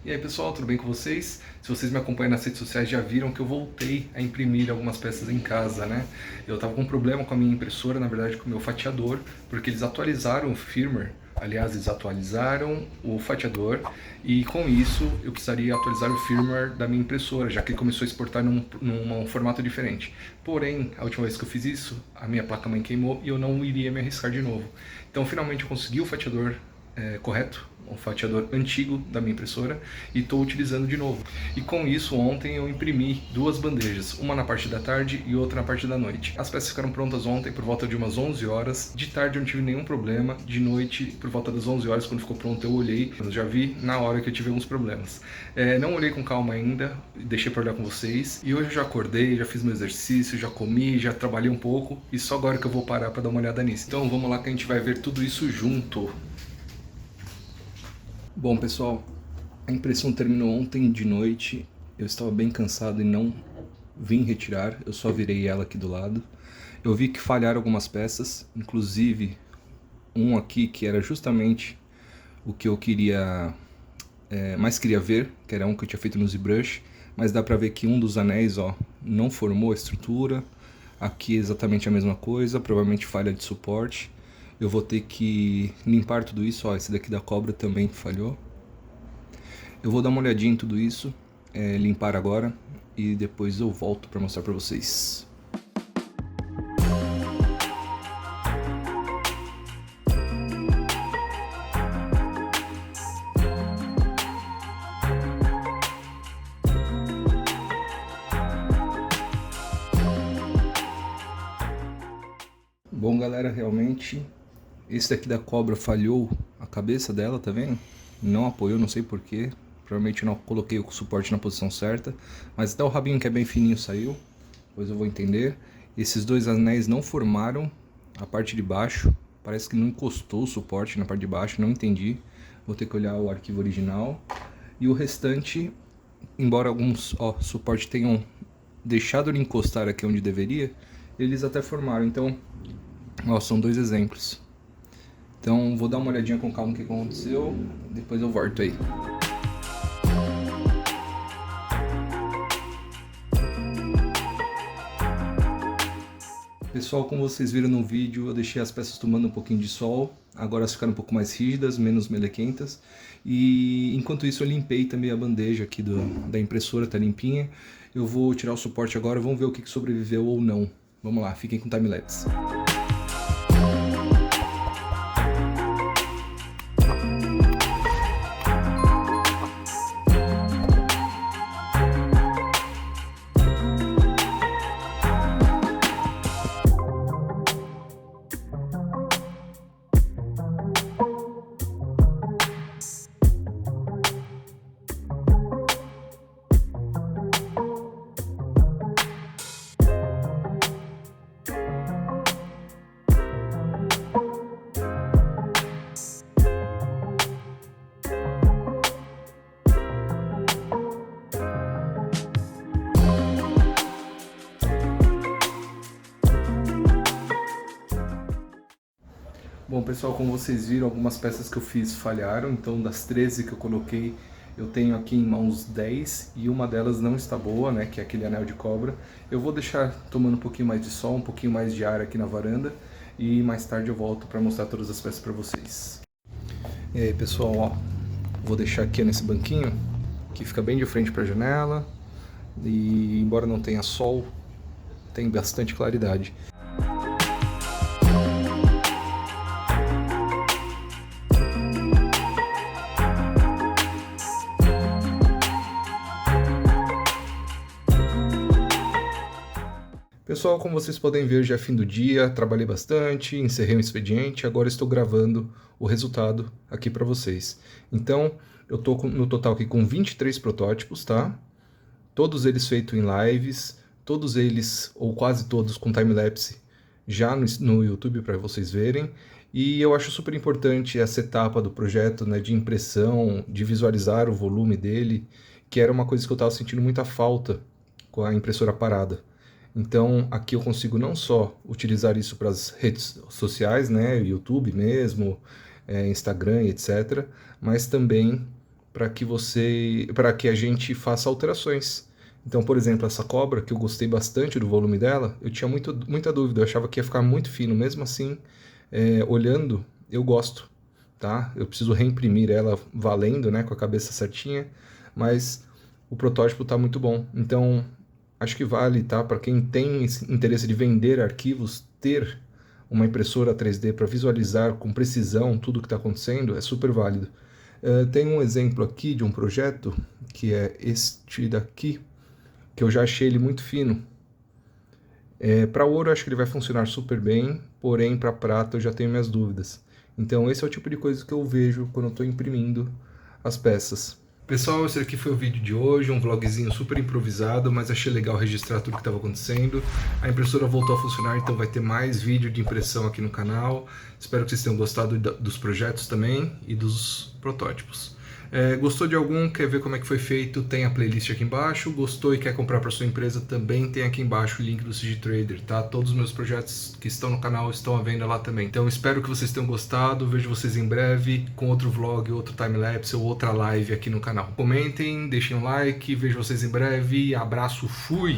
E aí pessoal, tudo bem com vocês? Se vocês me acompanham nas redes sociais já viram que eu voltei a imprimir algumas peças em casa, né? Eu tava com um problema com a minha impressora, na verdade com o meu fatiador, porque eles atualizaram o firmware, aliás, eles atualizaram o fatiador e com isso eu precisaria atualizar o firmware da minha impressora, já que ele começou a exportar num formato diferente. Porém, a última vez que eu fiz isso, a minha placa-mãe queimou e eu não iria me arriscar de novo. Então finalmente eu consegui o fatiador correto, um fatiador antigo da minha impressora, e estou utilizando de novo. E com isso, ontem eu imprimi duas bandejas, uma na parte da tarde e outra na parte da noite. As peças ficaram prontas ontem por volta de umas 11 horas. De tarde eu não tive nenhum problema, de noite, por volta das 11 horas, quando ficou pronto, eu olhei, eu já vi na hora que eu tive alguns problemas. Não olhei com calma ainda, deixei para olhar com vocês, e hoje eu já acordei, já fiz meu exercício, já comi, já trabalhei um pouco, e só agora que eu vou parar para dar uma olhada nisso. Então vamos lá que a gente vai ver tudo isso junto. Bom, pessoal, a impressão terminou ontem de noite. Eu estava bem cansado e não vim retirar, eu só virei ela aqui do lado. Eu vi que falharam algumas peças, inclusive um aqui que era justamente o que eu queria, mais queria ver, que era um que eu tinha feito no ZBrush, mas dá pra ver que um dos anéis, ó, não formou a estrutura. Aqui é exatamente a mesma coisa, provavelmente falha de suporte. Eu vou ter que limpar tudo isso, ó, esse daqui da cobra também falhou. Eu vou dar uma olhadinha em tudo isso, limpar agora e depois eu volto para mostrar para vocês. Bom, galera, realmente esse daqui da cobra falhou a cabeça dela, tá vendo? Não apoiou, não sei porquê. Provavelmente não coloquei o suporte na posição certa. Mas até o rabinho, que é bem fininho, saiu. Depois eu vou entender. Esses dois anéis não formaram a parte de baixo. Parece que não encostou o suporte na parte de baixo, não entendi. Vou ter que olhar o arquivo original. E o restante, embora alguns suporte tenham deixado ele encostar aqui onde deveria, eles até formaram. Então, são dois exemplos. Então vou dar uma olhadinha com calma no que aconteceu, depois eu volto aí. Pessoal, como vocês viram no vídeo, eu deixei as peças tomando um pouquinho de sol, agora elas ficaram um pouco mais rígidas, menos melequentas, e enquanto isso eu limpei também a bandeja aqui da impressora, tá limpinha. Eu vou tirar o suporte agora, vamos ver o que sobreviveu ou não. Vamos lá, fiquem com o timelapse. Bom, pessoal, como vocês viram, algumas peças que eu fiz falharam, então das 13 que eu coloquei, eu tenho aqui em mãos 10 e uma delas não está boa, né, que é aquele anel de cobra. Eu vou deixar tomando um pouquinho mais de sol, um pouquinho mais de ar aqui na varanda e mais tarde eu volto para mostrar todas as peças para vocês. E aí, pessoal, ó, vou deixar aqui nesse banquinho, que fica bem de frente para a janela e embora não tenha sol, tem bastante claridade. Pessoal, como vocês podem ver, já é fim do dia, trabalhei bastante, encerrei um expediente, agora estou gravando o resultado aqui para vocês. Então, eu estou no total aqui com 23 protótipos, tá? Todos eles feitos em lives, todos eles, ou quase todos, com timelapse já no YouTube para vocês verem. E eu acho super importante essa etapa do projeto, né, de impressão, de visualizar o volume dele, que era uma coisa que eu estava sentindo muita falta com a impressora parada. Então aqui eu consigo não só utilizar isso para as redes sociais, né, YouTube mesmo, Instagram, etc., mas também para que a gente faça alterações. Então, por exemplo, essa cobra, que eu gostei bastante do volume dela, eu tinha muita dúvida, eu achava que ia ficar muito fino, mesmo assim, olhando, eu gosto, tá? Eu preciso reimprimir ela valendo, né, com a cabeça certinha, mas o protótipo tá muito bom. Então, acho que vale, tá? Para quem tem esse interesse de vender arquivos, ter uma impressora 3D para visualizar com precisão tudo o que está acontecendo é super válido. Tem um exemplo aqui de um projeto, que é este daqui, que eu já achei ele muito fino. Para ouro, acho que ele vai funcionar super bem, porém para prata eu já tenho minhas dúvidas. Então esse é o tipo de coisa que eu vejo quando eu estou imprimindo as peças. Pessoal, esse aqui foi o vídeo de hoje, um vlogzinho super improvisado, mas achei legal registrar tudo que estava acontecendo. A impressora voltou a funcionar, então vai ter mais vídeo de impressão aqui no canal. Espero que vocês tenham gostado dos projetos também e dos protótipos. Gostou de algum, quer ver como é que foi feito, tem a playlist aqui embaixo. Gostou e quer comprar para sua empresa, também tem aqui embaixo o link do CG Trader, tá? Todos os meus projetos que estão no canal estão à venda lá também. Então espero que vocês tenham gostado, vejo vocês em breve com outro vlog, outro timelapse ou outra live aqui no canal. Comentem, deixem um like, vejo vocês em breve, abraço, fui!